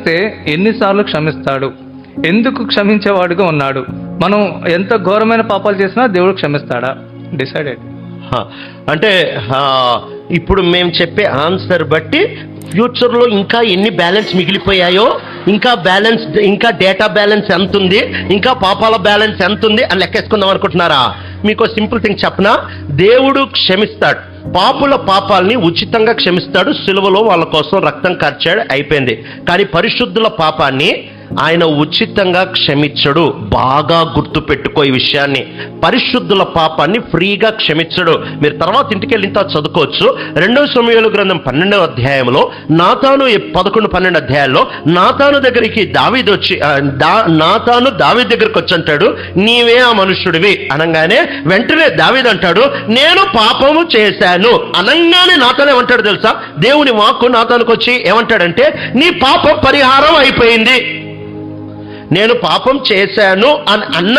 క్షమిస్తే ఎన్నిసార్లు క్షమిస్తాడు, ఎందుకు క్షమించేవాడుగా ఉన్నాడు, మనం ఎంత ఘోరమైన పాపాలు చేసినా దేవుడు క్షమిస్తాడా? డిసైడెడ్. అంటే ఇప్పుడు మేము చెప్పే ఆన్సర్ బట్టి ఫ్యూచర్లో ఇంకా ఎన్ని బ్యాలెన్స్ మిగిలిపోయాయో, ఇంకా డేటా బ్యాలెన్స్ ఎంత ఉంది, ఇంకా పాపాల బ్యాలెన్స్ ఎంత ఉంది అని లెక్కేసుకుందాం అనుకుంటున్నారా? మీకు సింపుల్ థింగ్ చెప్పనా? దేవుడు క్షమిస్తాడు, పాపుల పాపాలని ఉచితంగా క్షమిస్తాడు, సిలువలో వాళ్ళ కోసం రక్తం కార్చాడు, అయిపోయింది. కానీ పరిశుద్ధుల పాపాన్ని ఆయన ఉచితంగా క్షమించడు. బాగా గుర్తు పెట్టుకో ఈ విషయాన్ని. పరిశుద్ధుల పాపాన్ని ఫ్రీగా క్షమించడు. మీరు తర్వాత ఇంటికి వెళ్ళిన తర్వాత చదువుకోవచ్చు. 2 సమూయేలు గ్రంథం 12వ అధ్యాయంలో నాతాను 11-12 అధ్యాయాల్లో నాతాను దగ్గరికి దావీదు వచ్చి నాతాను దావీదు దగ్గరికి వచ్చి అంటాడు, నీవే ఆ మనుష్యుడివి అనగానే వెంటనే దావీదు అంటాడు, నేను పాపము చేశాను అనగానే నాతాను ఏమంటాడు తెలుసా? దేవుని వాక్కు నాతానుకు వచ్చి ఏమంటాడంటే, నీ పాపం పరిహారం అయిపోయింది. నేను పాపం చేశాను అని అన్న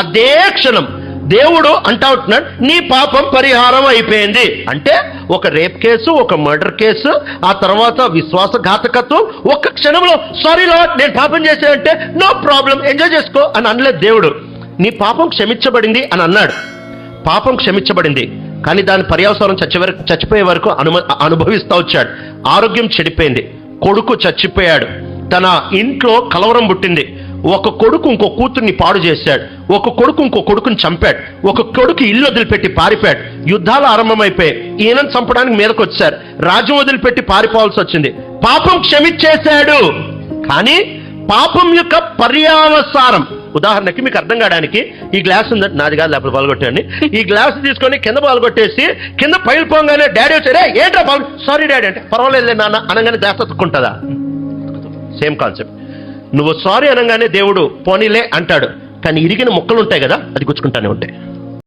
అదే క్షణం దేవుడు అంటా ఉంటున్నాడు, నీ పాపం పరిహారం అయిపోయింది. అంటే ఒక రేప్ కేసు, ఒక మర్డర్ కేసు, ఆ తర్వాత విశ్వాసఘాతకత్వం, ఒక్క క్షణంలో సారీ లార్డ్ నేను పాపం చేశానంటే నో ప్రాబ్లం ఎంజాయ్ చేసుకో అని అనలేదు దేవుడు. నీ పాపం క్షమించబడింది అని అన్నాడు. పాపం క్షమించబడింది, కానీ దాని పర్యవసానం చచ్చిపోయే వరకు అనుభవిస్తూ వచ్చాడు. ఆరోగ్యం చెడిపోయింది, కొడుకు చచ్చిపోయాడు, తన ఇంట్లో కలవరం పుట్టింది. ఒక కొడుకు ఇంకో కూతుర్ని పాడు చేశాడు, ఒక కొడుకు ఇంకో కొడుకుని చంపాడు, ఒక కొడుకు ఇల్లు వదిలిపెట్టి పారిపోయాడు. యుద్ధాలు ఆరంభమైపోయాయి, ఈయనను చంపడానికి మీదకి వచ్చారు, రాజ్యం వదిలిపెట్టి పారిపోవాల్సి వచ్చింది. పాపం క్షమించేశాడు, కానీ పాపం యొక్క పర్యావసానం, ఉదాహరణకి మీకు అర్థం కావడానికి, ఈ గ్లాస్ ఉందంటే నాది కాదు లేకపోతే పాల్గొట్టండి, ఈ గ్లాస్ తీసుకొని కింద పాల్గొట్టేసి కింద పైలిపోగానే డాడీ వచ్చారే ఏంటో సారీ డాడీ అంటే పర్వాలేదు నాన్న అనగానే గ్లాస్ తక్కుంటుందా? Same concept. నువ్వు సారీ అనగానే దేవుడు పోనీలే అంటాడు, కానీ ఇరిగిన ముక్కలు ఉంటాయి కదా, అది గుచ్చుకుంటానే ఉంటాయి.